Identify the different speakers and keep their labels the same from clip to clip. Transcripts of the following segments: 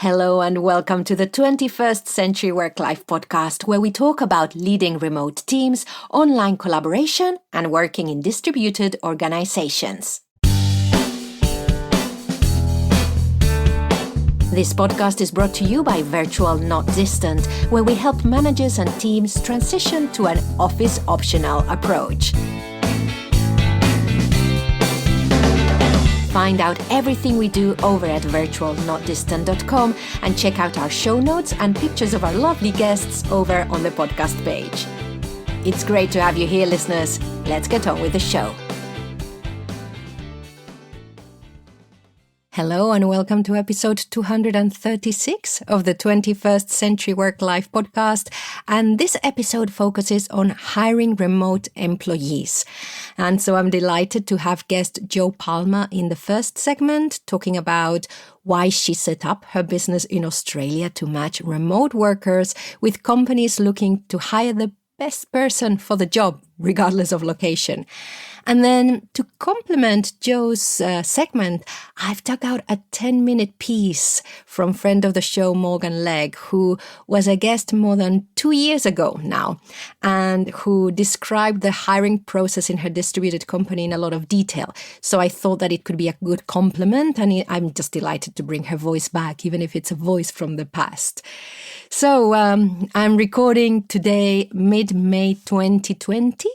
Speaker 1: Hello and welcome to the 21st Century Work-Life podcast, where we talk about leading remote teams, online collaboration, and working in distributed organizations. This podcast is brought to you by Virtual Not Distant, where we help managers and teams transition to an office-optional approach. Find out everything we do over at virtualnotdistant.com and check out our show notes and pictures of our lovely guests over on the podcast page. It's great to have you here, listeners. Let's get on with the show. Hello and welcome to episode 236 of the 21st Century Work-Life podcast. And this episode focuses on hiring remote employees. And so I'm delighted to have guest Jo Palmer in the first segment, talking about why she set up her business in Australia to match remote workers with companies looking to hire the best person for the job, regardless of location. And then to complement Jo's segment, I've dug out a 10-minute piece from friend of the show, Morgan Legge, who was a guest more than 2 years ago now, and who described the hiring process in her distributed company in a lot of detail. So I thought that it could be a good complement, and I'm just delighted to bring her voice back, even if it's a voice from the past. So I'm recording today, mid-May 2020.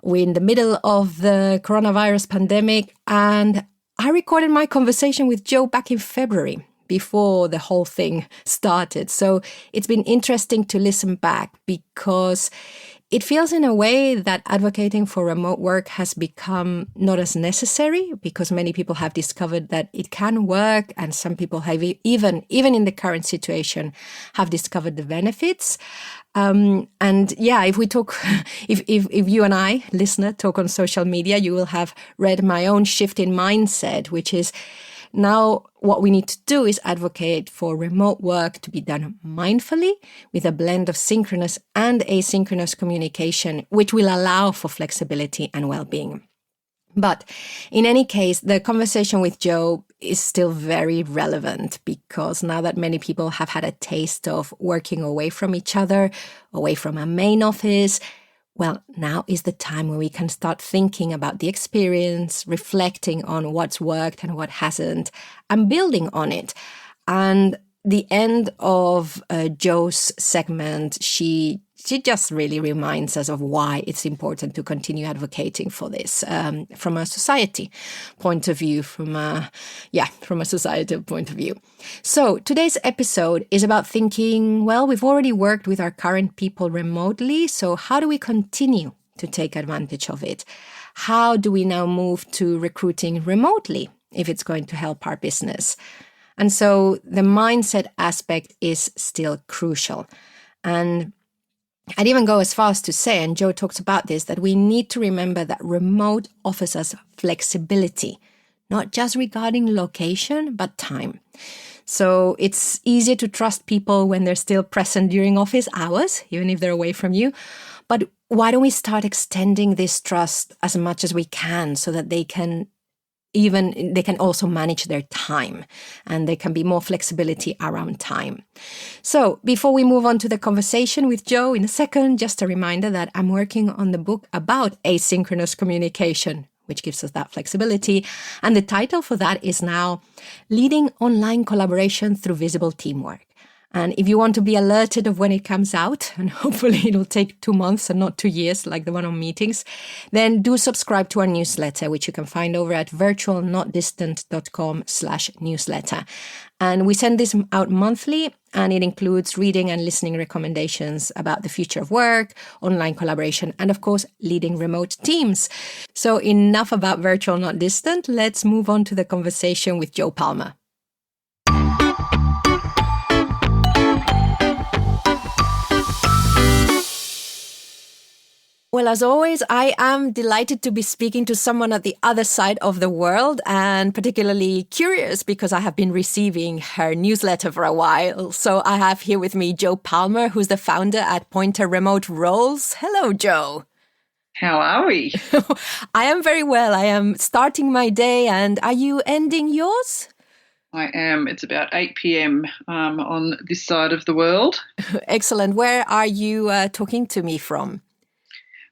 Speaker 1: We're in the middle of the coronavirus pandemic, and I recorded my conversation with Jo back in February, before the whole thing started. So it's been interesting to listen back because it feels in a way that advocating for remote work has become not as necessary because many people have discovered that it can work, and some people have even in the current situation have discovered the benefits. And yeah, if we talk, if you and I, listener, talk on social media, you will have read my own shift in mindset, which is now what we need to do is advocate for remote work to be done mindfully with a blend of synchronous and asynchronous communication, which will allow for flexibility and well-being. But in any case, the conversation with Jo is still very relevant because now that many people have had a taste of working away from each other, away from a main office, well, now is the time when we can start thinking about the experience, reflecting on what's worked and what hasn't, and building on it. And the end of Jo's segment, she just really reminds us of why it's important to continue advocating for this from a society point of view, from a societal point of view. So today's episode is about thinking, well, we've already worked with our current people remotely, so how do we continue to take advantage of it? How do we now move to recruiting remotely if it's going to help our business? And so the mindset aspect is still crucial. And I'd even go as far as to say, and Jo talks about this, that we need to remember that remote offers us flexibility, not just regarding location, but time. So it's easier to trust people when they're still present during office hours, even if they're away from you. But why don't we start extending this trust as much as we can so that they can also manage their time and there can be more flexibility around time. So before we move on to the conversation with Jo in a second, just a reminder that I'm working on the book about asynchronous communication, which gives us that flexibility. And the title for that is now Leading Online Collaboration Through Visible Teamwork. And if you want to be alerted of when it comes out, and hopefully it'll take 2 months and not 2 years like the one on meetings, then do subscribe to our newsletter, which you can find over at virtualnotdistant.com/newsletter. And we send this out monthly, and it includes reading and listening recommendations about the future of work, online collaboration, and of course, leading remote teams. So enough about Virtual Not Distant. Let's move on to the conversation with Jo Palmer. Well, as always, I am delighted to be speaking to someone at the other side of the world, and particularly curious because I have been receiving her newsletter for a while. So I have here with me Jo Palmer, who's the founder at Pointer Remote Roles. Hello, Jo.
Speaker 2: How are we?
Speaker 1: I am very well. I am starting my day, and are you ending yours?
Speaker 2: I am. It's about 8 p.m. On this side of the world.
Speaker 1: Excellent. Where are you talking to me from?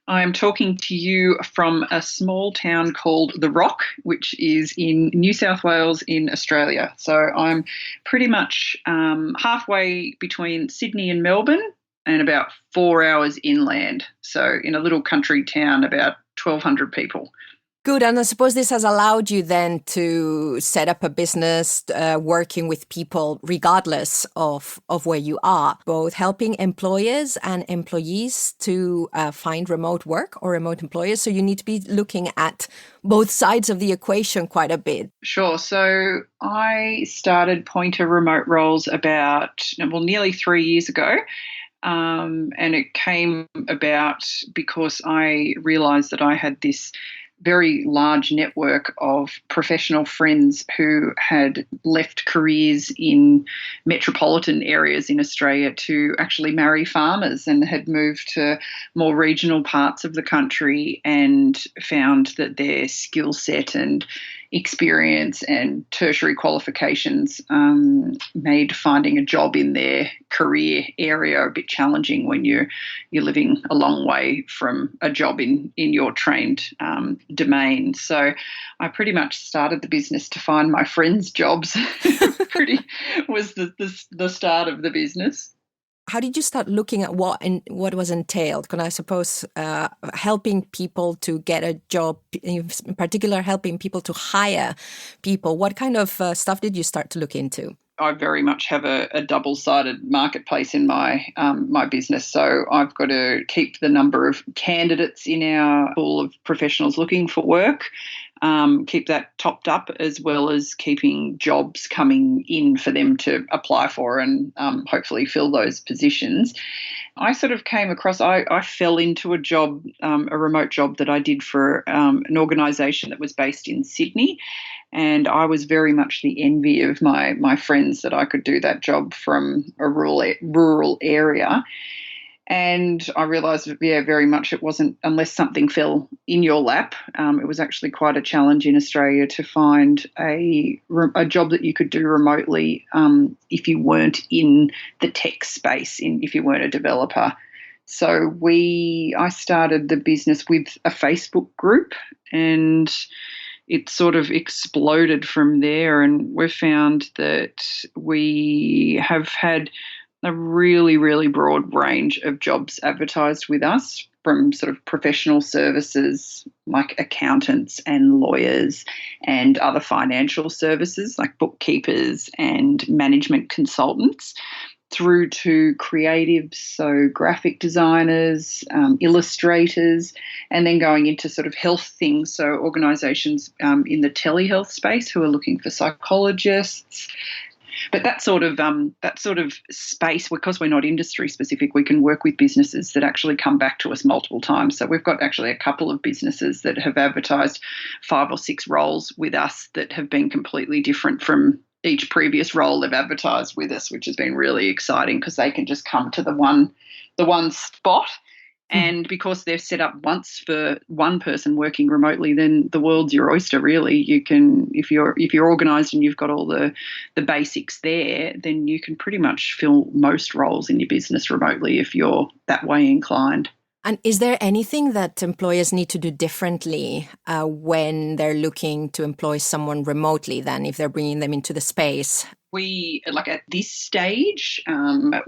Speaker 2: I'm talking to you from a small town called The Rock, which is in New South Wales in Australia. So I'm pretty much halfway between Sydney and Melbourne and about 4 hours inland. So in a little country town, about 1,200 people.
Speaker 1: Good. And I suppose this has allowed you then to set up a business working with people regardless of where you are, both helping employers and employees to find remote work or remote employers. So you need to be looking at both sides of the equation quite a bit.
Speaker 2: Sure. So I started Pointer Remote Roles nearly 3 years ago. And it came about because I realised that I had this very large network of professional friends who had left careers in metropolitan areas in Australia to actually marry farmers and had moved to more regional parts of the country and found that their skill set and experience and tertiary qualifications made finding a job in their career area a bit challenging when you're living a long way from a job in your trained domain. So I pretty much started the business to find my friends' jobs. Was the start of the business.
Speaker 1: How did you start looking at what was entailed? Can I suppose helping people to get a job, in particular helping people to hire people? What kind of stuff did you start to look into?
Speaker 2: I very much have a double-sided marketplace in my my business. So I've got to keep the number of candidates in our pool of professionals looking for work, keep that topped up, as well as keeping jobs coming in for them to apply for and hopefully fill those positions. I sort of came across, I fell into a job, a remote job that I did for an organisation that was based in Sydney. And I was very much the envy of my friends that I could do that job from a rural area. And I realised, very much it wasn't, unless something fell in your lap, it was actually quite a challenge in Australia to find a job that you could do remotely if you weren't in the tech space, if you weren't a developer. So I started the business with a Facebook group, and it sort of exploded from there, and we've found that we have had a really, really broad range of jobs advertised with us, from sort of professional services like accountants and lawyers and other financial services like bookkeepers and management consultants, through to creatives, so graphic designers, illustrators, and then going into sort of health things, so organisations in the telehealth space who are looking for psychologists. But that sort of space, because we're not industry specific, we can work with businesses that actually come back to us multiple times. So we've got actually a couple of businesses that have advertised 5 or 6 roles with us that have been completely different from each previous role they've advertised with us, which has been really exciting because they can just come to the one spot. And because they're set up once for one person working remotely, then the world's your oyster, really. You can, if you're organised and you've got all the basics there, then you can pretty much fill most roles in your business remotely if you're that way inclined.
Speaker 1: And is there anything that employers need to do differently when they're looking to employ someone remotely than if they're bringing them into the space?
Speaker 2: We, like at this stage, a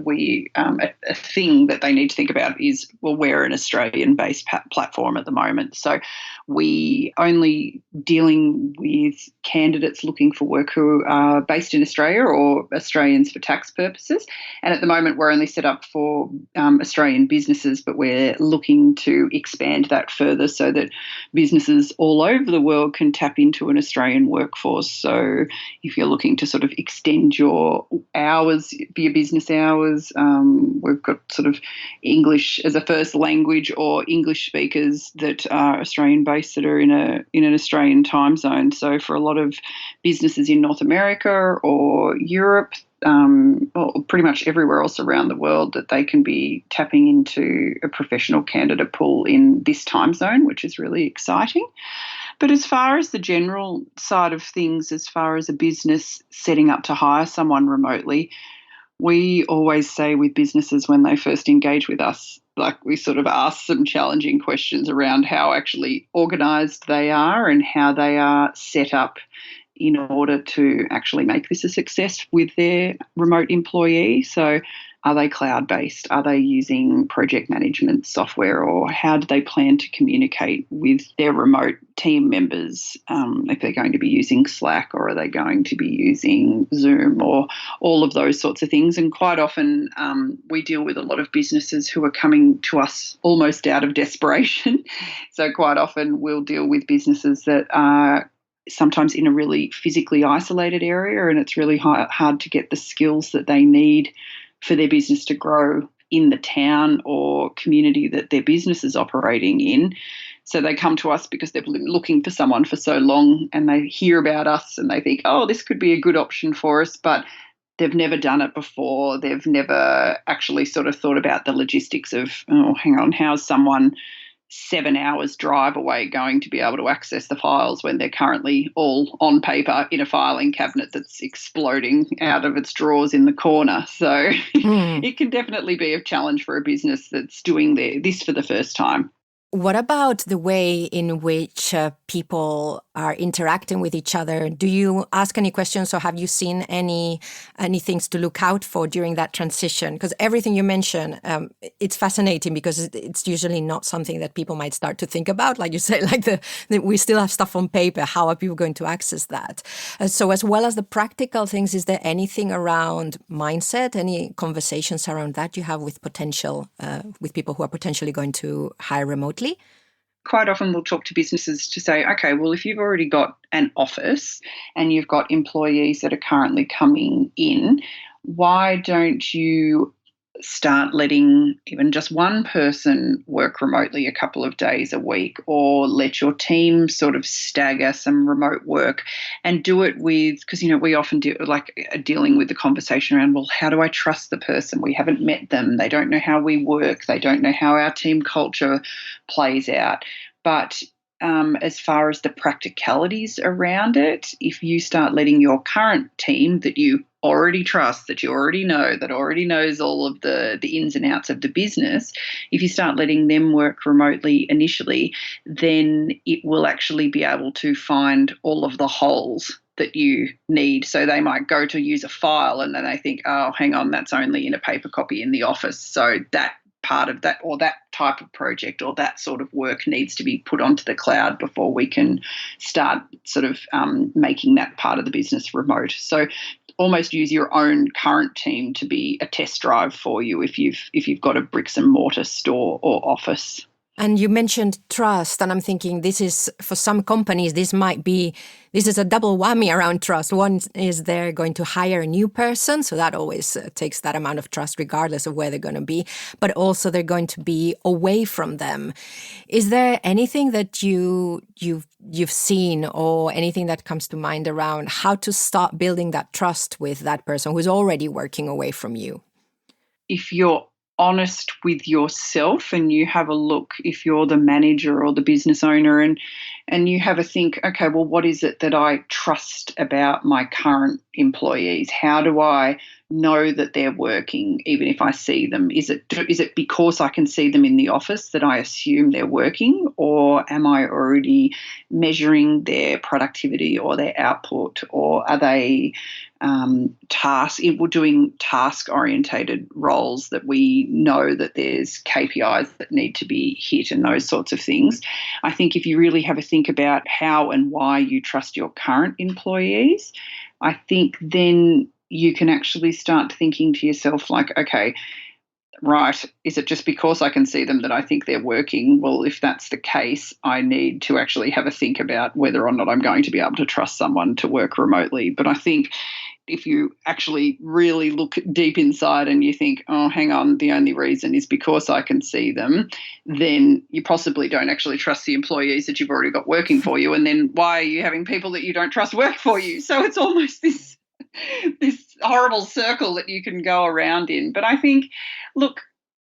Speaker 2: thing that they need to think about is, well, we're an Australian-based platform at the moment. So we only dealing with candidates looking for work who are based in Australia or Australians for tax purposes. And at the moment, we're only set up for Australian businesses, but we're looking to expand that further so that businesses all over the world can tap into an Australian workforce. So if you're looking to sort of extend your hours, your business hours, we've got sort of English as a first language or English speakers that are Australian-based that are in an Australian time zone. So for a lot of businesses in North America or Europe, or pretty much everywhere else around the world, that they can be tapping into a professional candidate pool in this time zone, which is really exciting. But as far as the general side of things, as far as a business setting up to hire someone remotely, we always say with businesses when they first engage with us, like we sort of ask some challenging questions around how actually organised they are and how they are set up in order to actually make this a success with their remote employee. So are they cloud-based? Are they using project management software? Or how do they plan to communicate with their remote team members? If they're going to be using Slack, or are they going to be using Zoom, or all of those sorts of things? And quite often we deal with a lot of businesses who are coming to us almost out of desperation. So quite often we'll deal with businesses that are sometimes in a really physically isolated area, and it's really hard to get the skills that they need for their business to grow in the town or community that their business is operating in. So they come to us because they've been looking for someone for so long, and they hear about us and they think, oh, this could be a good option for us, but they've never done it before. They've never actually sort of thought about the logistics of, oh, hang on, how's someone 7 hours drive away going to be able to access the files when they're currently all on paper in a filing cabinet that's exploding out of its drawers in the corner. So it can definitely be a challenge for a business that's doing this for the first time.
Speaker 1: What about the way in which people are interacting with each other? Do you ask any questions, or have you seen any things to look out for during that transition? Because everything you mention, it's fascinating because it's usually not something that people might start to think about. Like you say, like we still have stuff on paper. How are people going to access that? So as well as the practical things, is there anything around mindset, any conversations around that you have with with people who are potentially going to hire remotely?
Speaker 2: Quite often we'll talk to businesses to say, okay, well, if you've already got an office and you've got employees that are currently coming in, why don't you start letting even just one person work remotely a couple of days a week, or let your team sort of stagger some remote work and do it with, because, we often dealing with the conversation around, well, how do I trust the person? We haven't met them. They don't know how we work. They don't know how our team culture plays out. But as far as the practicalities around it, if you start letting your current team that you already trust, that you already know, that already knows all of the ins and outs of the business, if you start letting them work remotely initially, then it will actually be able to find all of the holes that you need. So they might go to use a file and then they think, oh, hang on, that's only in a paper copy in the office. So that part of that, or that type of project, or that sort of work needs to be put onto the cloud before we can start sort of making that part of the business remote. So almost use your own current team to be a test drive for you if you've got a bricks and mortar store or office.
Speaker 1: And you mentioned trust, and I'm thinking this is, for some companies, this is a double whammy around trust. One is they're going to hire a new person, so that always takes that amount of trust regardless of where they're going to be, but also they're going to be away from them. Is there anything that you've seen, or anything that comes to mind around how to start building that trust with that person who's already working away from you?
Speaker 2: If you're honest with yourself and you have a look, if you're the manager or the business owner, and you have a think, okay, well, what is it that I trust about my current employees? How do I know that they're working even if I see them? Is it because I can see them in the office that I assume they're working, or am I already measuring their productivity or their output, or are they doing task-orientated roles that we know that there's KPIs that need to be hit and those sorts of things? I think if you really have a think about how and why you trust your current employees, I think then you can actually start thinking to yourself like, okay, right, is it just because I can see them that I think they're working? Well, if that's the case, I need to actually have a think about whether or not I'm going to be able to trust someone to work remotely. But I think if you actually really look deep inside and you think, oh, hang on, the only reason is because I can see them, then you possibly don't actually trust the employees that you've already got working for you. And then why are you having people that you don't trust work for you? So it's almost this horrible circle that you can go around in. But I think, look,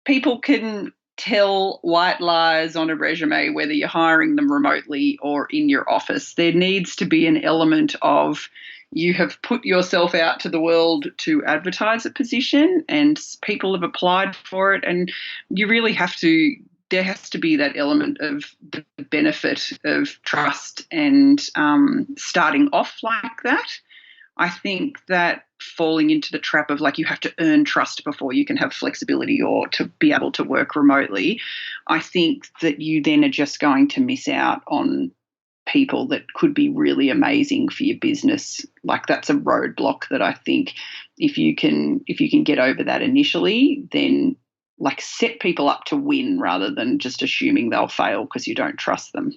Speaker 2: people can tell white lies on a resume, whether you're hiring them remotely or in your office. There needs to be an element of you have put yourself out to the world to advertise a position and people have applied for it, and you really have to, there has to be that element of the benefit of trust and starting off like that. I think that falling into the trap of like you have to earn trust before you can have flexibility or to be able to work remotely, I think that you then are just going to miss out on people that could be really amazing for your business. Like that's a roadblock that I think if you can get over that initially, then like set people up to win rather than just assuming they'll fail because you don't trust them.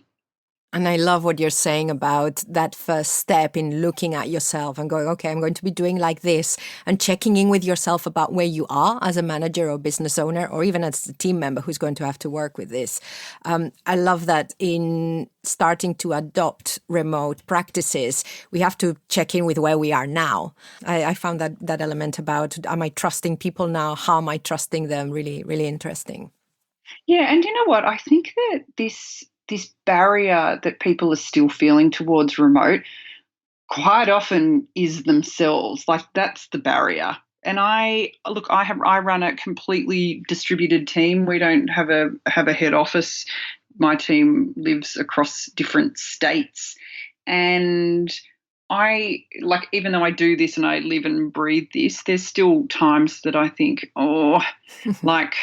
Speaker 1: And I love what you're saying about that first step in looking at yourself and going, okay, I'm going to be doing like this, and checking in with yourself about where you are as a manager or business owner, or even as a team member who's going to have to work with this. I love that in starting to adopt remote practices, we have to check in with where we are now. I found that element about, am I trusting people now? How am I trusting them? Really, really interesting.
Speaker 2: Yeah, and you know what? I think that this barrier that people are still feeling towards remote quite often is themselves. Like that's the barrier. And I run a completely distributed team. We don't have a head office. My team lives across different states, and I like, even though I do this and I live and breathe this, there's still times that I think, oh, like,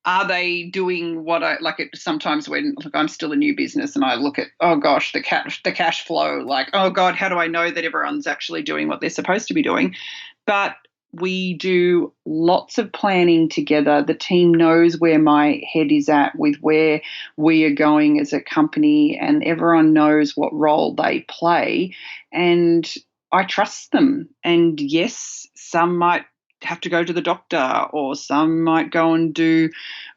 Speaker 2: are they doing what I like? It sometimes when look, I'm still a new business and I look at, oh gosh, the cash flow, like, oh God, how do I know that everyone's actually doing what they're supposed to be doing? But we do lots of planning together. The team knows where my head is at with where we are going as a company, and everyone knows what role they play. And I trust them. And yes, some might have to go to the doctor, or some might go and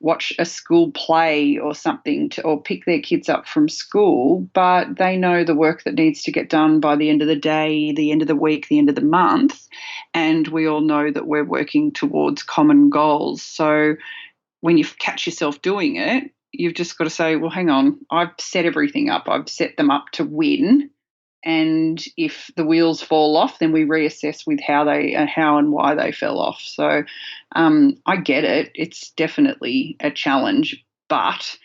Speaker 2: watch a school play or something or pick their kids up from school, but they know the work that needs to get done by the end of the day, the end of the week, the end of the month, and we all know that we're working towards common goals. So when you catch yourself doing it, you've just got to say, well, hang on, I've set everything up. I've set them up to win. And if the wheels fall off, then we reassess with how and why they fell off. So I get it. It's definitely a challenge, but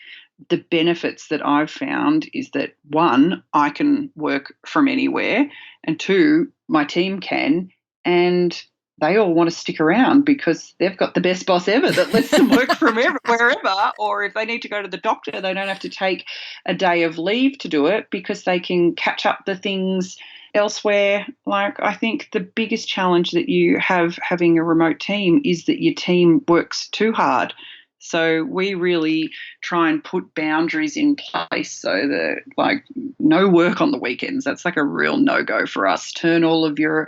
Speaker 2: the benefits that I've found is that, one, I can work from anywhere, and two, my team can, and they all want to stick around because they've got the best boss ever that lets them work from wherever, or if they need to go to the doctor, they don't have to take a day of leave to do it because they can catch up the things elsewhere. Like, I think the biggest challenge that you have having a remote team is that your team works too hard. So we really try and put boundaries in place so that, like, no work on the weekends. That's like a real no-go for us. Turn all of your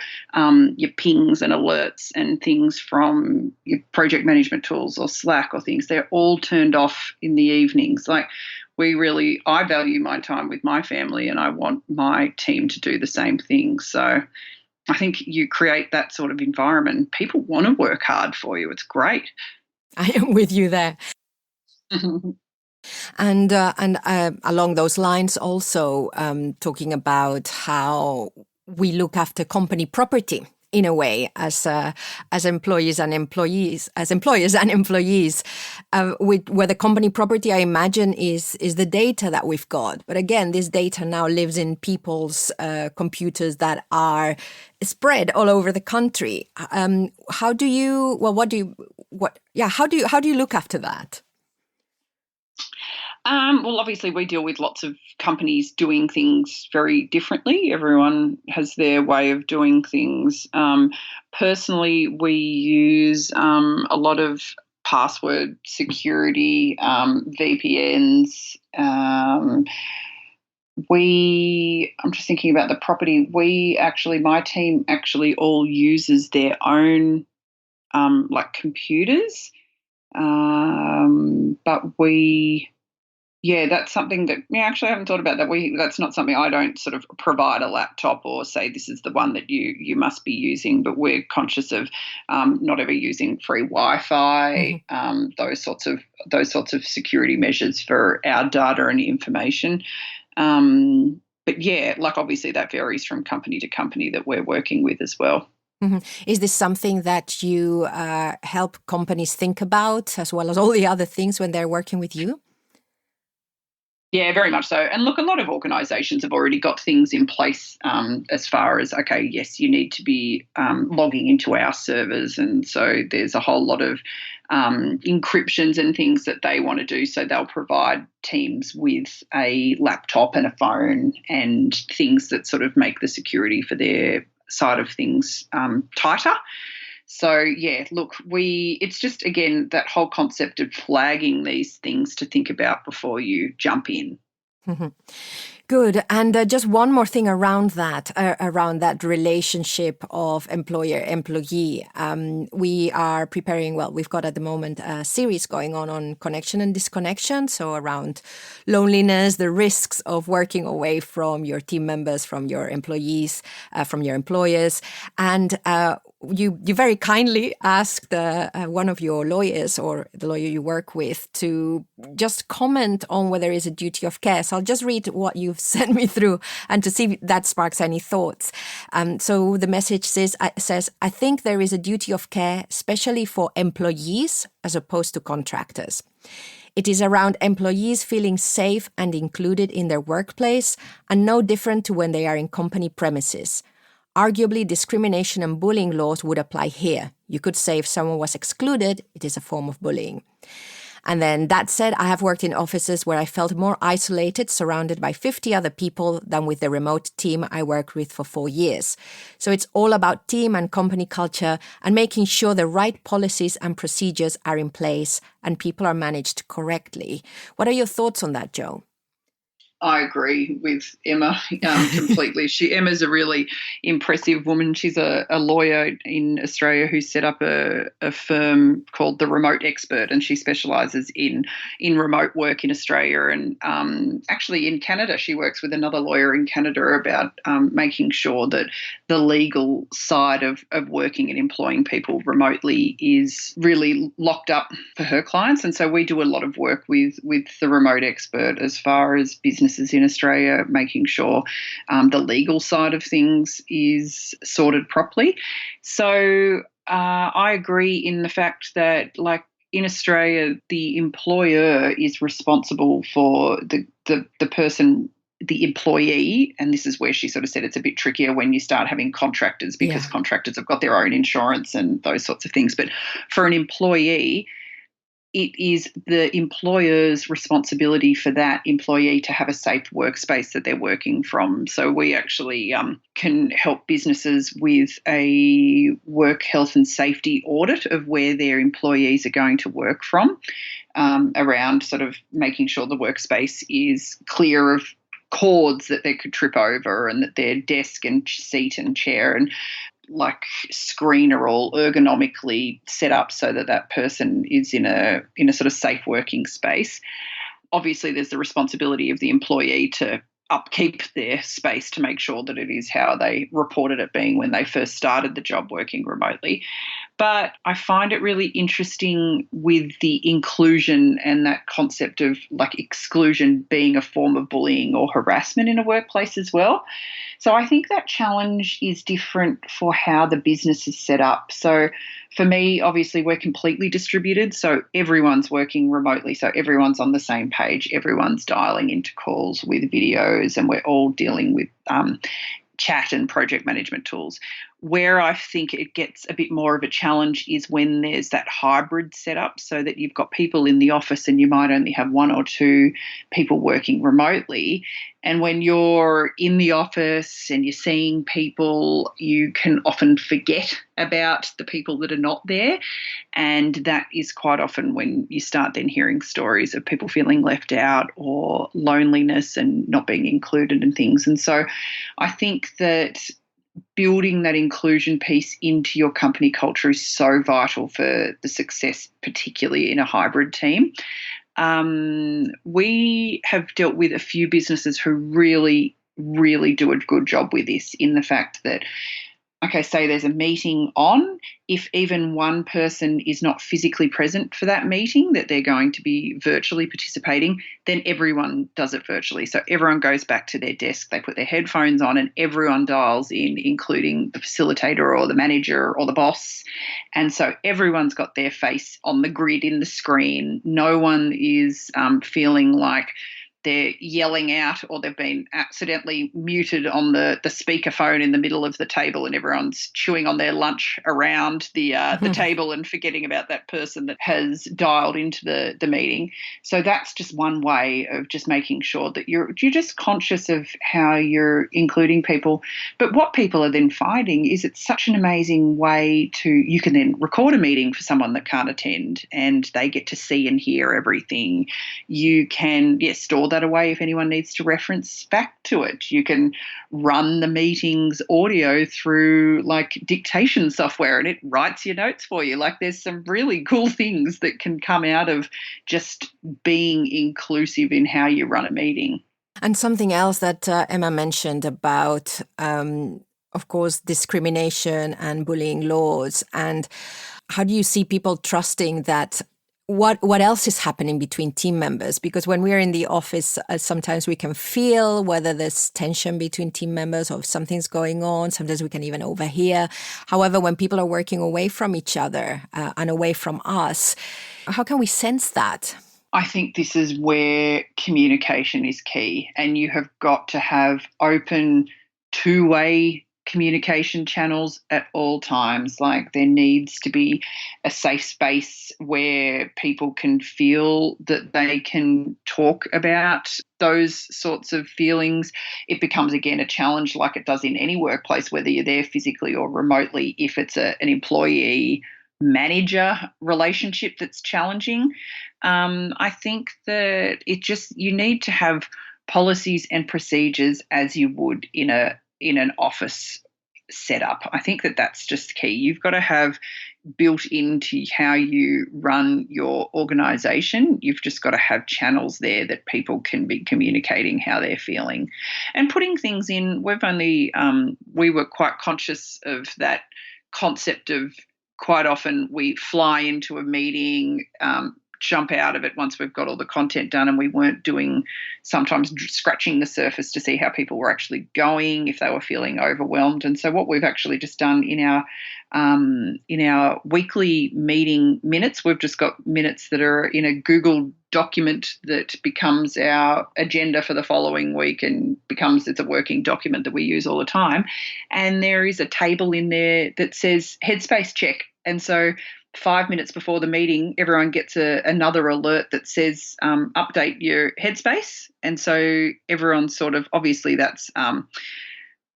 Speaker 2: pings and alerts and things from your project management tools or Slack or things, they're all turned off in the evenings. Like, I value my time with my family, and I want my team to do the same thing. So I think you create that sort of environment. People want to work hard for you. It's great.
Speaker 1: I am with you there. And along those lines, also talking about how we look after company property in a way as employers and employees, where the company property, I imagine, is the data that we've got. But again, this data now lives in people's computers that are spread all over the country. How do you look after that?
Speaker 2: Well, obviously, we deal with lots of companies doing things very differently. Everyone has their way of doing things. Personally, we use a lot of password security, VPNs. I'm just thinking about the property. My team actually all uses their own computers, but we Yeah, that's something that, yeah, actually I haven't thought about that. That's not something, I don't sort of provide a laptop or say this is the one that you must be using, but we're conscious of not ever using free Wi-Fi,
Speaker 1: Mhm.
Speaker 2: those sorts of security measures for our data and information. But yeah, like obviously that varies from company to company that we're working with as well.
Speaker 1: Mhm. Is this something that you help companies think about as well as all the other things when they're working with you?
Speaker 2: Yeah, very much so. And look, a lot of organisations have already got things in place as far as, okay, yes, you need to be logging into our servers. And so there's a whole lot of encryptions and things that they want to do. So they'll provide teams with a laptop and a phone and things that sort of make the security for their side of things tighter. So yeah, look, it's just again that whole concept of flagging these things to think about before you jump in.
Speaker 1: Mhm. Good. And just one more thing around that relationship of employer-employee. We are preparing, well, we've got at the moment a series going on connection and disconnection. So around loneliness, the risks of working away from your team members, from your employees, from your employers. And you very kindly asked one of your lawyers or the lawyer you work with to just comment on whether there is a duty of care. So I'll just read what you've sent me through and to see if that sparks any thoughts. So the message says, I think there is a duty of care, especially for employees as opposed to contractors. It is around employees feeling safe and included in their workplace and no different to when they are in company premises. Arguably, discrimination and bullying laws would apply here. You could say if someone was excluded, it is a form of bullying. And then that said, I have worked in offices where I felt more isolated, surrounded by 50 other people than with the remote team I worked with for 4 years. So it's all about team and company culture and making sure the right policies and procedures are in place and people are managed correctly. What are your thoughts on that, Joe?
Speaker 2: I agree with Emma completely. Emma's a really impressive woman. She's a lawyer in Australia who set up a firm called The Remote Expert, and she specialises in remote work in Australia. And actually in Canada, she works with another lawyer in Canada about making sure that the legal side of working and employing people remotely is really locked up for her clients. And so we do a lot of work with The Remote Expert as far as businesses in Australia, making sure the legal side of things is sorted properly. So I agree in the fact that, like, in Australia, the employer is responsible for the person, the employee, and this is where she sort of said it's a bit trickier when you start having contractors because
Speaker 1: Yeah.
Speaker 2: contractors have got their own insurance and those sorts of things. But for an employee, it is the employer's responsibility for that employee to have a safe workspace that they're working from. So we actually can help businesses with a work health and safety audit of where their employees are going to work from, around sort of making sure the workspace is clear of cords that they could trip over and that their desk and seat and chair and like screen are all ergonomically set up so that that person is in a sort of safe working space. Obviously, there's the responsibility of the employee to upkeep their space to make sure that it is how they reported it being when they first started the job working remotely. But I find it really interesting with the inclusion and that concept of like exclusion being a form of bullying or harassment in a workplace as well. So I think that challenge is different for how the business is set up. So for me, obviously, we're completely distributed. So everyone's working remotely. So everyone's on the same page. Everyone's dialing into calls with videos and we're all dealing with chat and project management tools. Where I think it gets a bit more of a challenge is when there's that hybrid setup, so that you've got people in the office and you might only have one or two people working remotely. And when you're in the office and you're seeing people, you can often forget about the people that are not there. And that is quite often when you start then hearing stories of people feeling left out or loneliness and not being included and things. And so I think that building that inclusion piece into your company culture is so vital for the success, particularly in a hybrid team. We have dealt with a few businesses who really, really do a good job with this, in the fact that, okay, say there's a meeting on, if even one person is not physically present for that meeting, that they're going to be virtually participating, then everyone does it virtually. So everyone goes back to their desk, they put their headphones on, and everyone dials in, including the facilitator or the manager or the boss. And so everyone's got their face on the grid in the screen. No one is feeling like they're yelling out or they've been accidentally muted on the speakerphone in the middle of the table, and everyone's chewing on their lunch around the table and forgetting about that person that has dialed into the meeting. So that's just one way of just making sure that you're just conscious of how you're including people. But what people are then finding is it's such an amazing way you can then record a meeting for someone that can't attend, and they get to see and hear everything. You can, store that away if anyone needs to reference back to it. You can run the meeting's audio through like dictation software, and it writes your notes for you. Like, there's some really cool things that can come out of just being inclusive in how you run a meeting.
Speaker 1: And something else that Emma mentioned about, of course, discrimination and bullying laws. And how do you see people trusting that what else is happening between team members? Because when we're in the office, sometimes we can feel whether there's tension between team members or if something's going on. Sometimes we can even overhear. However, when people are working away from each other and away from us, how can we sense that?
Speaker 2: I think this is where communication is key, and you have got to have open two-way communication channels at all times. Like, there needs to be a safe space where people can feel that they can talk about those sorts of feelings. It becomes, again, a challenge like it does in any workplace, whether you're there physically or remotely, if it's an employee manager relationship that's challenging. I think that you need to have policies and procedures as you would in an office setup. I think that that's just key. You've got to have built into how you run your organisation. You've just got to have channels there that people can be communicating how they're feeling and putting things in. We were quite conscious of that concept of, quite often we fly into a meeting, jump out of it once we've got all the content done, and we weren't sometimes scratching the surface to see how people were actually going, if they were feeling overwhelmed. And so what we've actually just done in our weekly meeting minutes, we've just got minutes that are in a Google document that becomes our agenda for the following week, and it's a working document that we use all the time. And there is a table in there that says headspace check. And so 5 minutes before the meeting, everyone gets another alert that says update your headspace. And so everyone's sort of, obviously that's,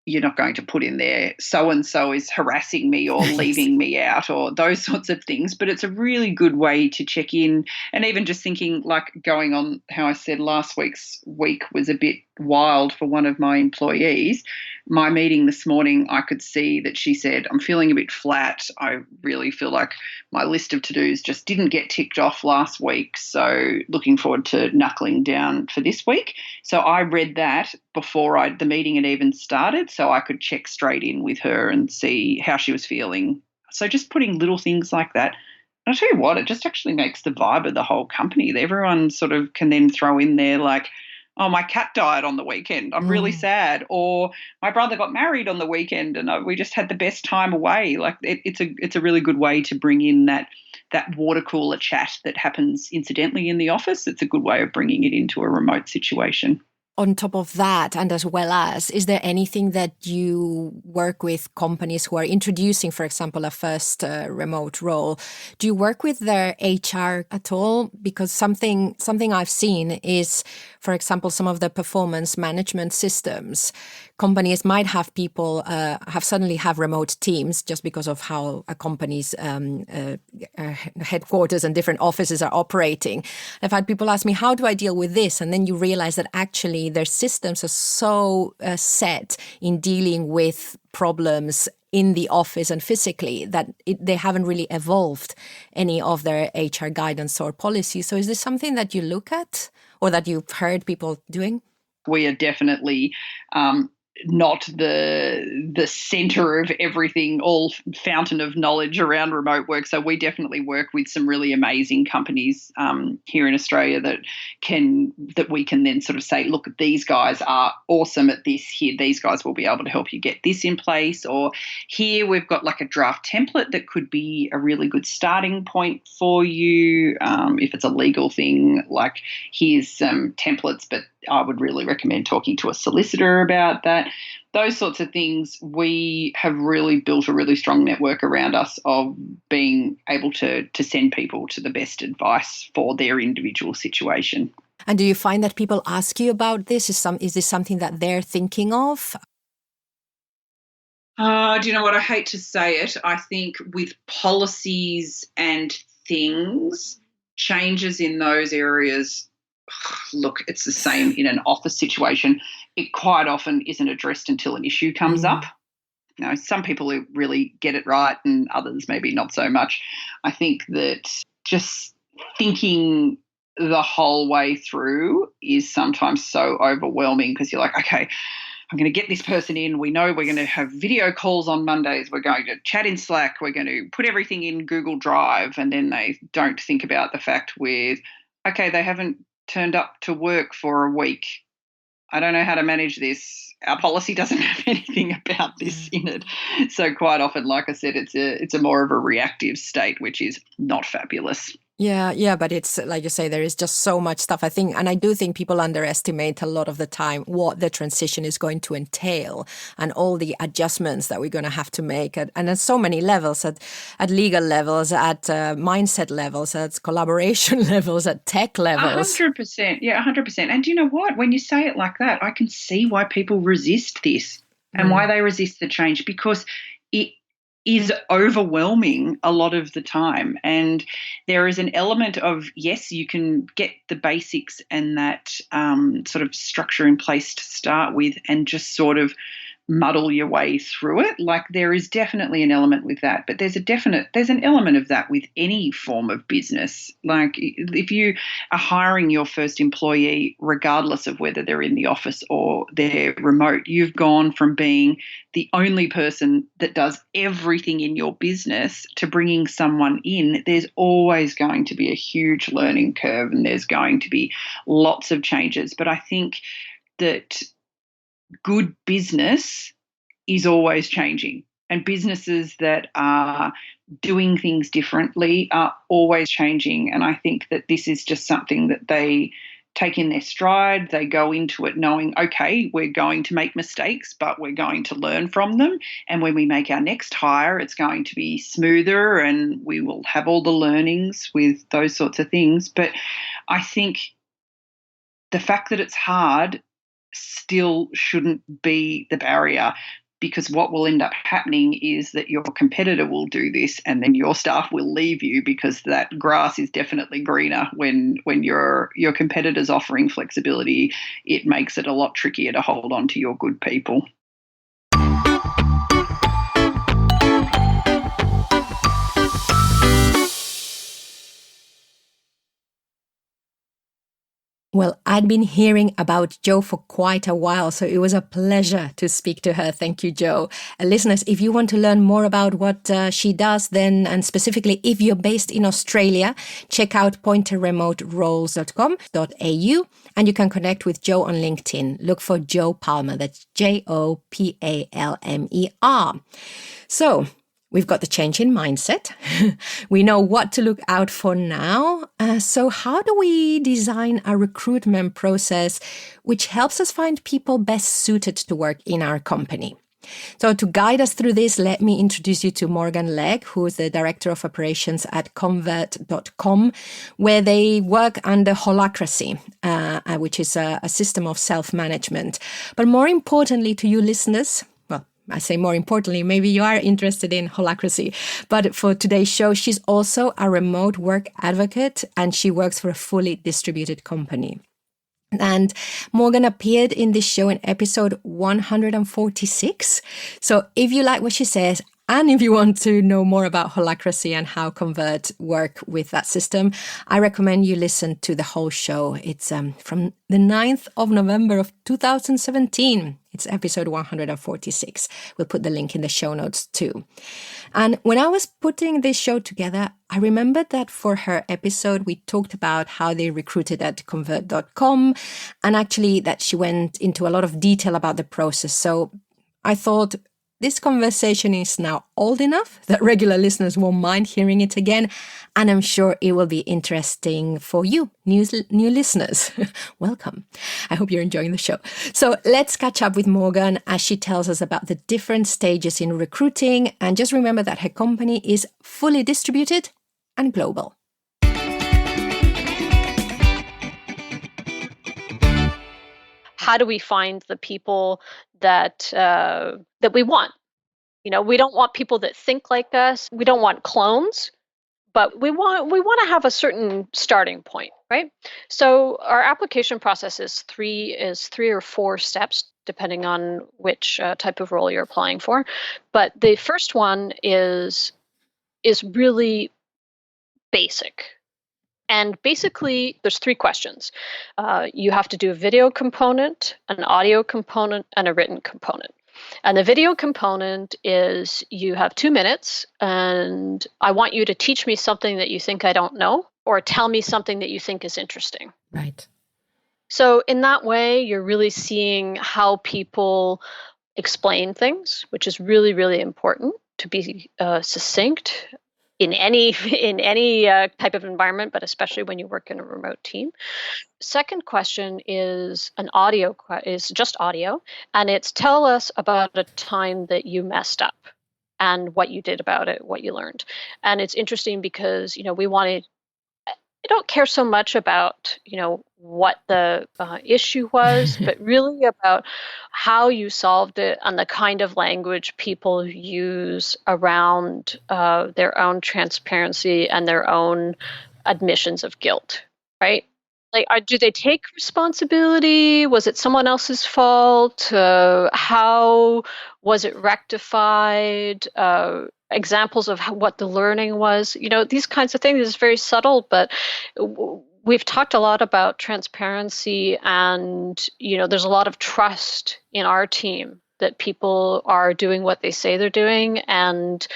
Speaker 2: you're not going to put in there so-and-so is harassing me or leaving me out or those sorts of things. But it's a really good way to check in. And even just thinking, like, going on how I said last week's week was a bit wild for one of my employees. My meeting this morning, I could see that she said, I'm feeling a bit flat. I really feel like my list of to-dos just didn't get ticked off last week. So looking forward to knuckling down for this week. So I read that before the meeting had even started, so I could check straight in with her and see how she was feeling. So just putting little things like that. And I'll tell you what, it just actually makes the vibe of the whole company. Everyone sort of can then throw in there like, oh, my cat died on the weekend, I'm really sad. Or my brother got married on the weekend and we just had the best time away. Like, it's a really good way to bring in that water cooler chat that happens incidentally in the office. It's a good way of bringing it into a remote situation.
Speaker 1: On top of that, and as well as, is there anything that you work with companies who are introducing, for example, a first remote role? Do you work with their HR at all? Because something I've seen is, for example, some of the performance management systems companies might have people suddenly have remote teams just because of how a company's headquarters and different offices are operating. I've had people ask me, how do I deal with this? And then you realize that actually their systems are so set in dealing with problems in the office and physically that they haven't really evolved any of their HR guidance or policies. So is this something that you look at or that you've heard people doing?
Speaker 2: We are definitely not the center of everything, all fountain of knowledge around remote work. So we definitely work with some really amazing companies here in Australia that we can then sort of say, look, these guys are awesome at this here. These guys will be able to help you get this in place. Or here we've got like a draft template that could be a really good starting point for you. If it's a legal thing, like here's some templates, but I would really recommend talking to a solicitor about that. Those sorts of things, we have really built a really strong network around us of being able to send people to the best advice for their individual situation.
Speaker 1: And do you find that people ask you about this? Is this something that they're thinking of?
Speaker 2: Do you know what? I hate to say it. I think with policies and things, changes in those areas, look, it's the same in an office situation. It quite often isn't addressed until an issue comes up. You know, some people who really get it right and others maybe not so much. I think that just thinking the whole way through is sometimes so overwhelming because you're like, okay, I'm going to get this person in. We know we're going to have video calls on Mondays. We're going to chat in Slack. We're going to put everything in Google Drive. And then they don't think about the fact with, okay, they haven't turned up to work for a week. I don't know how to manage this. Our policy doesn't have anything about this in it. So quite often, like I said, it's a more of a reactive state, which is not fabulous.
Speaker 1: Yeah, but it's like you say, there is just so much stuff. I think, and I do think people underestimate a lot of the time what the transition is going to entail and all the adjustments that we're going to have to make. And at so many levels, at legal levels, at mindset levels, at collaboration levels, at tech levels.
Speaker 2: 100%. Yeah, 100%. And do you know what? When you say it like that, I can see why people resist this and why they resist the change, because it is overwhelming a lot of the time. And there is an element of, yes, you can get the basics and that sort of structure in place to start with and just sort of muddle your way through it. Like there is definitely an element with that, but there's an element of that with any form of business. Like if you are hiring your first employee, regardless of whether they're in the office or they're remote, you've gone from being the only person that does everything in your business to bringing someone in. There's always going to be a huge learning curve and there's going to be lots of changes. But I think that good business is always changing, and businesses that are doing things differently are always changing. And I think that this is just something that they take in their stride. They go into it knowing, okay, we're going to make mistakes, but we're going to learn from them. And when we make our next hire, it's going to be smoother and we will have all the learnings with those sorts of things. But I think the fact that it's hard still shouldn't be the barrier, because what will end up happening is that your competitor will do this and then your staff will leave you, because that grass is definitely greener when your competitor's offering flexibility. It makes it a lot trickier to hold on to your good people.
Speaker 1: Well, I'd been hearing about Jo for quite a while, so it was a pleasure to speak to her. Thank you, Jo. Listeners, if you want to learn more about what she does, then, and specifically if you're based in Australia, check out pointerremoteroles.com.au, and you can connect with Jo on LinkedIn. Look for Jo Palmer. That's JoPalmer. So, we've got the change in mindset. We know what to look out for now. So how do we design a recruitment process which helps us find people best suited to work in our company? So to guide us through this, let me introduce you to Morgan Legge, who is the Director of Operations at convert.com, where they work under holacracy, which is a system of self-management. But more importantly to you listeners, well, I say more importantly, maybe you are interested in holacracy. But for today's show, she's also a remote work advocate, and she works for a fully distributed company. And Morgan appeared in this show in episode 146. So if you like what she says, and if you want to know more about holacracy and how Convert work with that system, I recommend you listen to the whole show. It's from the 9th of November of 2017. It's episode 146. We'll put the link in the show notes too. And when I was putting this show together, I remembered that for her episode, we talked about how they recruited at convert.com, and actually that she went into a lot of detail about the process. So I thought this conversation is now old enough that regular listeners won't mind hearing it again, and I'm sure it will be interesting for you, new listeners. Welcome. I hope you're enjoying the show. So let's catch up with Morgan as she tells us about the different stages in recruiting, and just remember that her company is fully distributed and global.
Speaker 3: How do we find the people that we want? You know, we don't want people that think like us. We don't want clones, but we want to have a certain starting point, right? So our application process is three or four steps, depending on which type of role you're applying for. But the first one is really basic. And basically, there's three questions. You have to do a video component, an audio component, and a written component. And the video component is you have 2 minutes, and I want you to teach me something that you think I don't know, or tell me something that you think is interesting.
Speaker 1: Right.
Speaker 3: So in that way, you're really seeing how people explain things, which is really, really important to be succinct in any type of environment, but especially when you work in a remote team. Second question is is just audio, and it's tell us about a time that you messed up and what you did about it, what you learned. And it's interesting because I don't care so much about what the issue was, but really about how you solved it and the kind of language people use around their own transparency and their own admissions of guilt, right? Like, do they take responsibility? Was it someone else's fault? How was it rectified? Examples of what the learning was. These kinds of things is very subtle, but we've talked a lot about transparency, and there's a lot of trust in our team that people are doing what they say they're doing and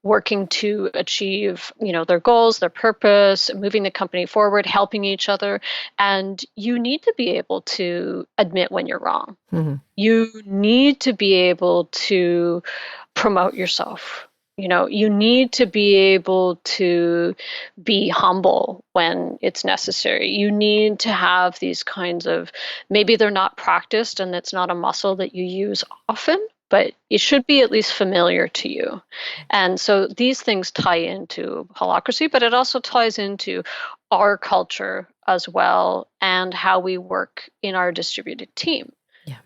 Speaker 3: working to achieve their goals, their purpose, moving the company forward, helping each other. And you need to be able to admit when you're wrong. Mm-hmm. You need to be able to promote yourself. You need to be able to be humble when it's necessary. You need to have these kinds of, maybe they're not practiced and it's not a muscle that you use often, but it should be at least familiar to you. And so these things tie into holacracy, but it also ties into our culture as well and how we work in our distributed team. Yeah.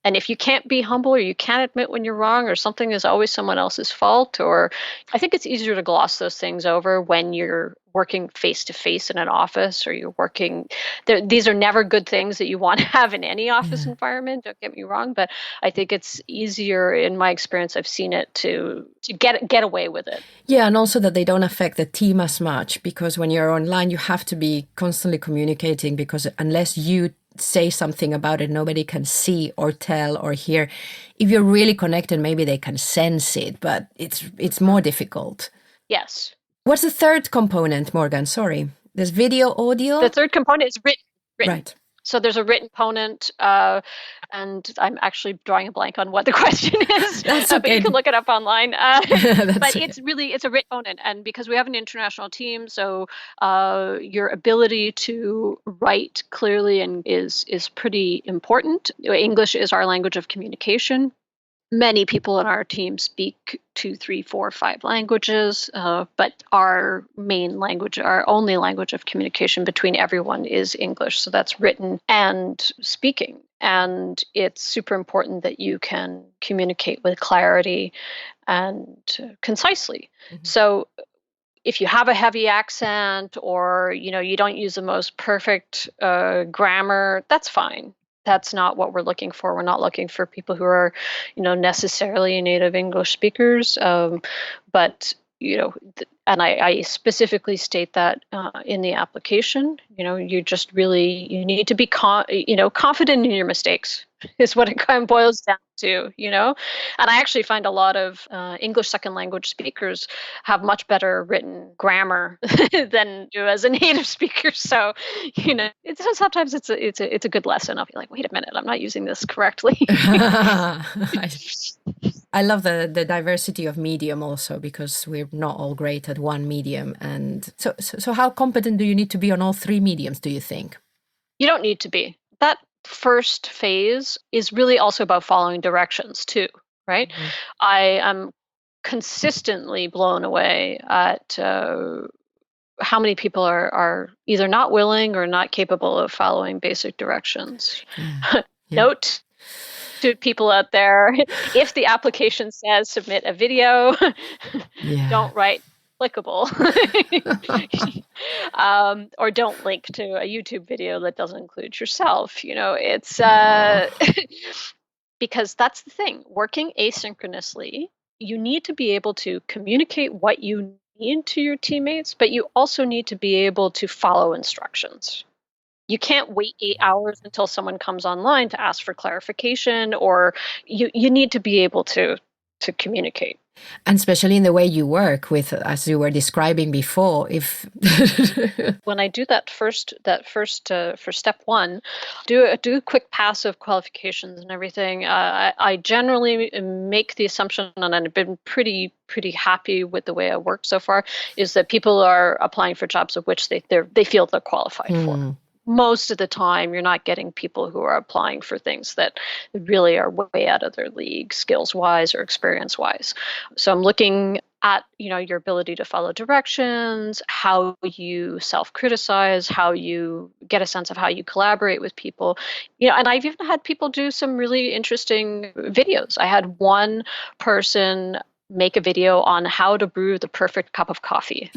Speaker 3: And if you can't be humble or you can't admit when you're wrong or something is always someone else's fault, or I think it's easier to gloss those things over when you're working face to face in an office or you're working. These are never good things that you want to have in any office environment. Don't get me wrong, but I think it's easier, in my experience, I've seen it to get away with it.
Speaker 1: Yeah, and also that they don't affect the team as much, because when you're online, you have to be constantly communicating, because unless you say something about it, nobody can see or tell or hear. If you're really connected, maybe they can sense it, but it's more difficult.
Speaker 3: Yes.
Speaker 1: What's the third component, Morgan? Sorry. There's video, audio?
Speaker 3: The third component is written.
Speaker 1: Right.
Speaker 3: So there's a written component, and I'm actually drawing a blank on what the question is.
Speaker 1: That's okay.
Speaker 3: But you can look it up online. But
Speaker 1: okay.
Speaker 3: it's a written component, and because we have an international team, so your ability to write clearly and is pretty important. English is our language of communication. Many people in our team speak 2, 3, 4, 5 languages, but our main language, our only language of communication between everyone is English. So that's written and speaking. And it's super important that you can communicate with clarity and concisely.
Speaker 1: Mm-hmm.
Speaker 3: So if you have a heavy accent or you don't use the most perfect grammar, that's fine. That's not what we're looking for. We're not looking for people who are, necessarily native English speakers. But and I specifically state that in the application. You need to be confident in your mistakes is what it kind of boils down to. And I actually find a lot of English second language speakers have much better written grammar than do as a native speaker. So sometimes it's a good lesson. I'll be like, wait a minute, I'm not using this correctly.
Speaker 1: I love the diversity of medium also, because we're not all great at one medium. And so how competent do you need to be on all three mediums, do you think?
Speaker 3: You don't need to be. That first phase is really also about following directions too, right?
Speaker 1: Mm-hmm.
Speaker 3: I am consistently blown away at how many people are either not willing or not capable of following basic directions.
Speaker 1: Yeah.
Speaker 3: Note to people out there, if the application says submit a video, don't write clickable. Or don't link to a YouTube video that doesn't include yourself. It's because that's the thing. Working asynchronously, you need to be able to communicate what you need to your teammates, but you also need to be able to follow instructions. You can't wait 8 hours until someone comes online to ask for clarification, or you need to be able to communicate.
Speaker 1: And especially in the way you work with, as you were describing before, if
Speaker 3: when I do that first for step one, do a quick pass of qualifications and everything. I generally make the assumption, and I've been pretty happy with the way I work so far, is that people are applying for jobs of which they feel they're qualified for. Most of the time, you're not getting people who are applying for things that really are way out of their league, skills-wise or experience-wise. So I'm looking at, your ability to follow directions, how you self-criticize, how you get a sense of how you collaborate with people. And I've even had people do some really interesting videos. I had one person make a video on how to brew the perfect cup of coffee.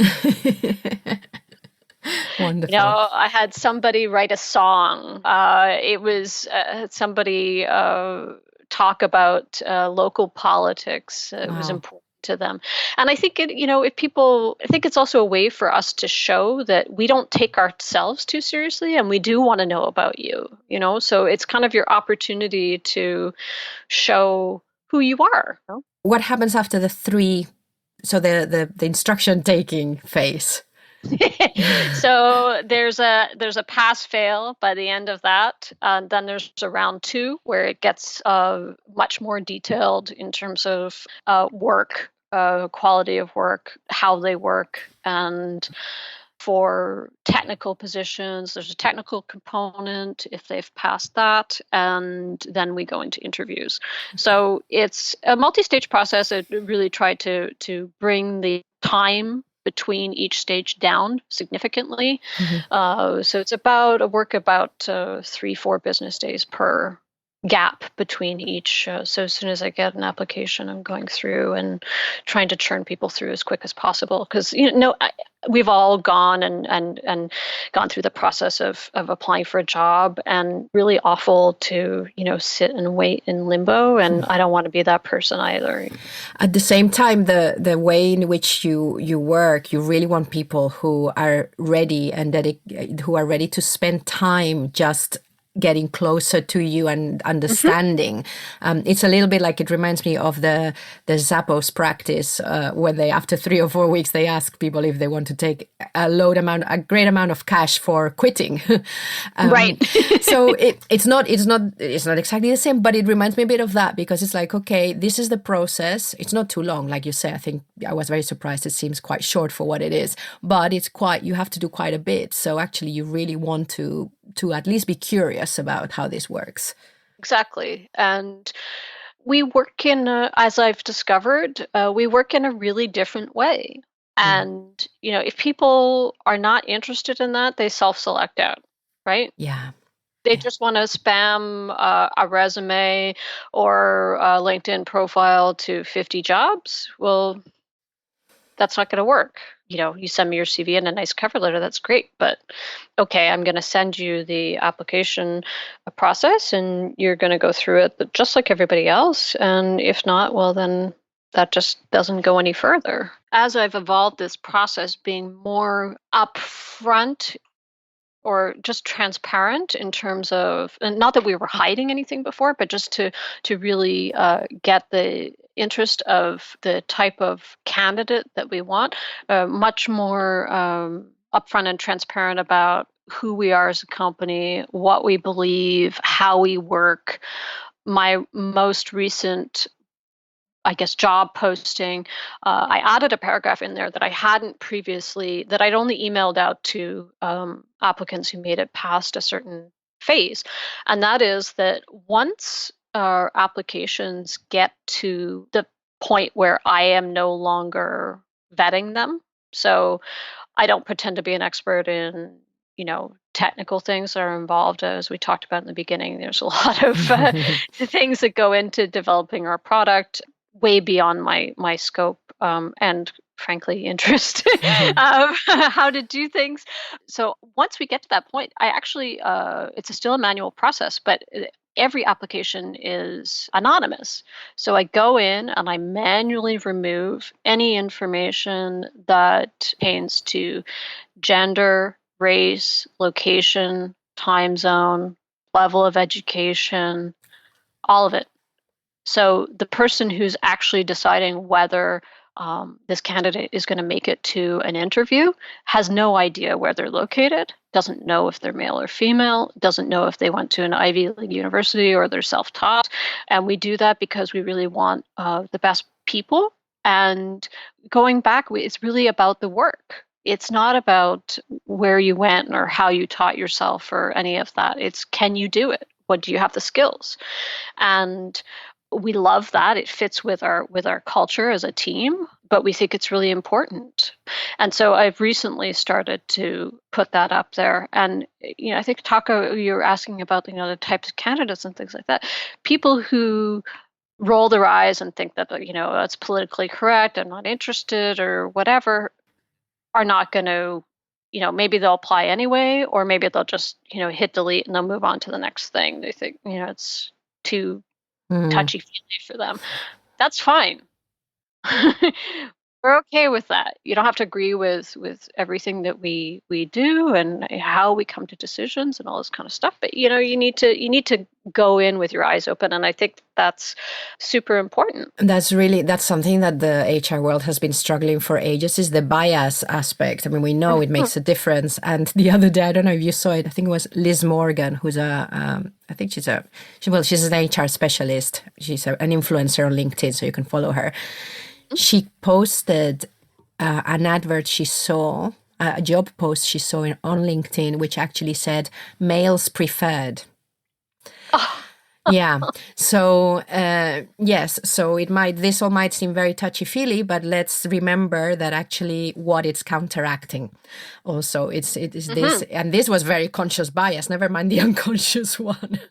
Speaker 1: Wonderful.
Speaker 3: I had somebody write a song. It was somebody talk about local politics. It was important to them. And I think I think it's also a way for us to show that we don't take ourselves too seriously, and we do want to know about you, so it's kind of your opportunity to show who you are.
Speaker 1: What happens after the three, so the instruction taking phase?
Speaker 3: So there's a pass fail by the end of that. Then there's a round 2 where it gets much more detailed in terms of work, quality of work, how they work, and for technical positions, there's a technical component if they've passed that, and then we go into interviews. So it's a multi-stage process. I really tried to bring the time between each stage down significantly. So it's about 3-4 business days per gap between each. So as soon as I get an application, I'm going through and trying to churn people through as quick as possible, because we've all gone and gone through the process of applying for a job, and really awful to sit and wait in limbo, and I don't want to be that person either.
Speaker 1: At the same time, the way in which you work, you really want people who are ready and who are ready to spend time just getting closer to you and understanding. It's a little bit like, it reminds me of the Zappos practice, when they, after 3 or 4 weeks, they ask people if they want to take a great amount of cash for quitting.
Speaker 3: Right.
Speaker 1: So it's not exactly the same, but it reminds me a bit of that, because it's like, okay, this is the process. It's not too long, like you say. I think I was very surprised. It seems quite short for what it is, but you have to do quite a bit. So actually, you really want to at least be curious about how this works.
Speaker 3: Exactly. And we work as I've discovered, we work in a really different way. And, if people are not interested in that, they self-select out, right?
Speaker 1: Yeah.
Speaker 3: They
Speaker 1: Yeah.
Speaker 3: just want to spam a resume or a LinkedIn profile to 50 jobs. Well, that's not going to work. You send me your CV and a nice cover letter. That's great. But okay, I'm going to send you the application process and you're going to go through it just like everybody else. And if not, well, then that just doesn't go any further. As I've evolved this process, being more upfront or just transparent in terms of, and not that we were hiding anything before, but just to really get the interest of the type of candidate that we want, much more upfront and transparent about who we are as a company, what we believe, how we work. My most recent, I guess, job posting, I added a paragraph in there that I hadn't previously, that I'd only emailed out to applicants who made it past a certain phase. And that is that once our applications get to the point where I am no longer vetting them, so I don't pretend to be an expert in, technical things that are involved. As we talked about in the beginning, there's a lot of things that go into developing our product, way beyond my scope and frankly interest of how to do things. So once we get to that point, I actually it's still a manual process, but every application is anonymous. So I go in and I manually remove any information that pertains to gender, race, location, time zone, level of education, all of it. So the person who's actually deciding whether this candidate is going to make it to an interview has no idea where they're located, doesn't know if they're male or female, doesn't know if they went to an Ivy League university or they're self-taught. And we do that because we really want the best people. And going back, it's really about the work. It's not about where you went or how you taught yourself or any of that. It's, can you do it? What do you have the skills? And we love that. It fits with our culture as a team, but we think it's really important. And so I've recently started to put that up there. And I think Taco, you're asking about the types of candidates and things like that. People who roll their eyes and think that that's politically correct, I'm not interested or whatever, are not going to, maybe they'll apply anyway, or maybe they'll just hit delete and they'll move on to the next thing. They think it's too touchy-feely for them. That's fine. We're okay with that. You don't have to agree with everything that we do and how we come to decisions and all this kind of stuff. But you need to go in with your eyes open, and I think that's super important.
Speaker 1: That's something that the HR world has been struggling for ages, is the bias aspect. I mean, we know it makes a difference. And the other day, I don't know if you saw it, I think it was Liz Morgan, who's I think she's an HR specialist. She's an influencer on LinkedIn, so you can follow her. She posted an advert she saw, a job post she saw on LinkedIn, which actually said males preferred.
Speaker 3: Oh.
Speaker 1: Yeah. So yes. So this all might seem very touchy-feely, but let's remember that actually what it's counteracting. Also, it is this, and this was very conscious bias. Never mind the unconscious one.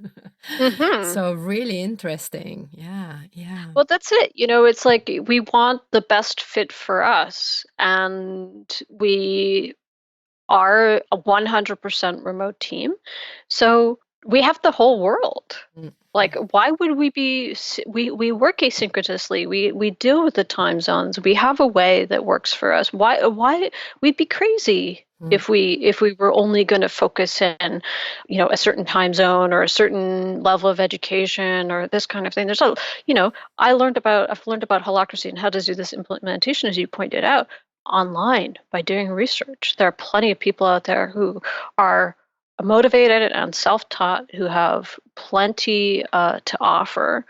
Speaker 1: So really interesting. Yeah. Yeah.
Speaker 3: Well, that's it. It's like we want the best fit for us, and we are a 100% remote team. So we have the whole world. Like, why would we work asynchronously? We deal with the time zones. We have a way that works for us. Why we'd be crazy if we were only going to focus in, a certain time zone or a certain level of education or this kind of thing. There's I've learned about holacracy and how to do this implementation, as you pointed out, online by doing research. There are plenty of people out there who are motivated and self-taught, who have plenty to offer,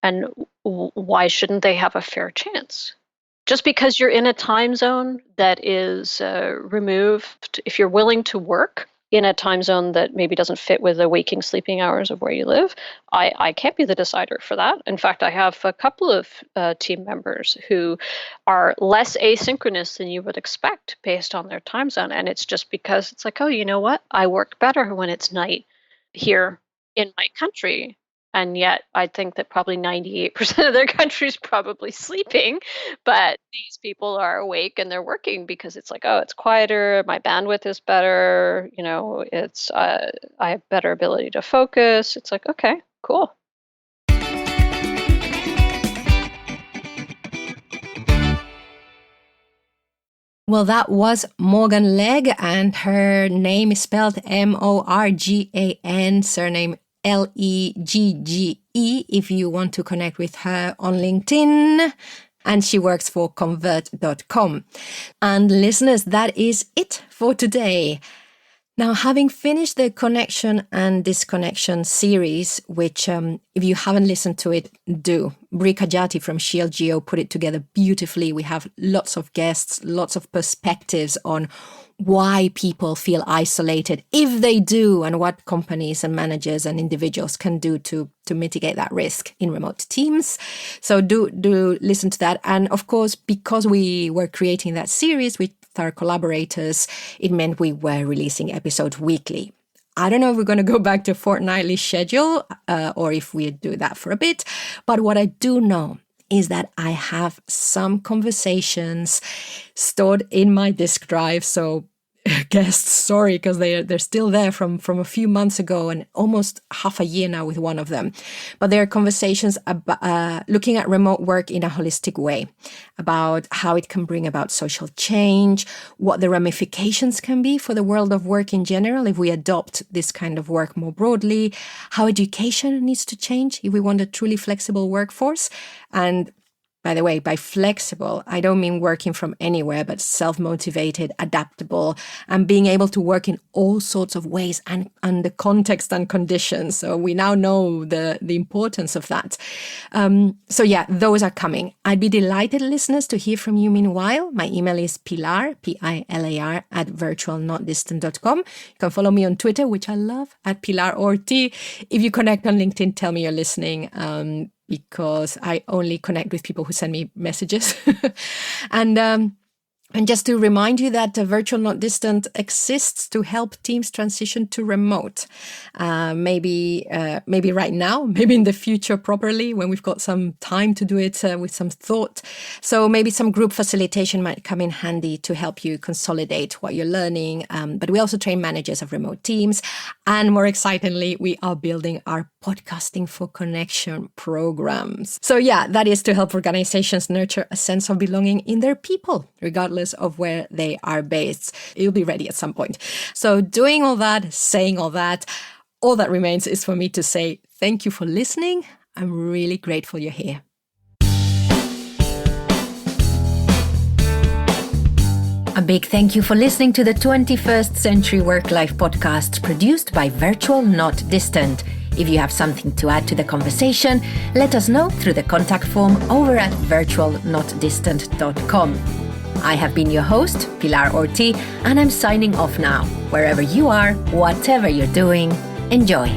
Speaker 3: and why shouldn't they have a fair chance? Just because you're in a time zone that is removed, if you're willing to work in a time zone that maybe doesn't fit with the waking, sleeping hours of where you live, I can't be the decider for that. In fact, I have a couple of team members who are less asynchronous than you would expect based on their time zone. And it's just because it's like, oh, you know what? I work better when it's night here in my country. And yet I think that probably 98% of their country is probably sleeping, but these people are awake and they're working because it's like, oh, it's quieter, my bandwidth is better, it's I have better ability to focus. It's like, okay, cool.
Speaker 1: Well, that was Morgan Legge, and her name is spelled Morgan, surname Legge, if you want to connect with her on LinkedIn. And she works for convert.com. And listeners, that is it for today. Now, having finished the Connection and Disconnection series, which if you haven't listened to it, do. Bri Kajati from Shield Geo put it together beautifully. We have lots of guests, lots of perspectives on why people feel isolated, if they do, and what companies and managers and individuals can do to mitigate that risk in remote teams. So do listen to that. And of course, because we were creating that series with our collaborators, it meant we were releasing episodes weekly. I don't know if we're going to go back to fortnightly schedule or if we do that for a bit. But what I do know is that I have some conversations stored in my disk drive. So guests, sorry, because they're still there from a few months ago and almost half a year now with one of them. But there are conversations about looking at remote work in a holistic way, about how it can bring about social change, what the ramifications can be for the world of work in general if we adopt this kind of work more broadly, how education needs to change if we want a truly flexible workforce. And by the way, by flexible, I don't mean working from anywhere, but self-motivated, adaptable, and being able to work in all sorts of ways and under context and conditions. So we now know the importance of that. So yeah, those are coming. I'd be delighted, listeners, to hear from you meanwhile. My email is Pilar, Pilar, @virtualnotdistant.com. You can follow me on Twitter, which I love, @PilarOrti. If you connect on LinkedIn, tell me you're listening. Because I only connect with people who send me messages. And just to remind you that Virtual Not Distant exists to help teams transition to remote. Maybe right now, maybe in the future properly, when we've got some time to do it with some thought. So maybe some group facilitation might come in handy to help you consolidate what you're learning. But we also train managers of remote teams. And more excitingly, we are building our Podcasting for Connection programs. So yeah, that is to help organizations nurture a sense of belonging in their people, regardless of where they are based. It'll be ready at some point. So doing all that, saying all that remains is for me to say thank you for listening. I'm really grateful you're here. A big thank you for listening to the 21st Century Work-Life podcast produced by Virtual Not Distant. If you have something to add to the conversation, let us know through the contact form over at virtualnotdistant.com. I have been your host, Pilar Orti, and I'm signing off now. Wherever you are, whatever you're doing, enjoy.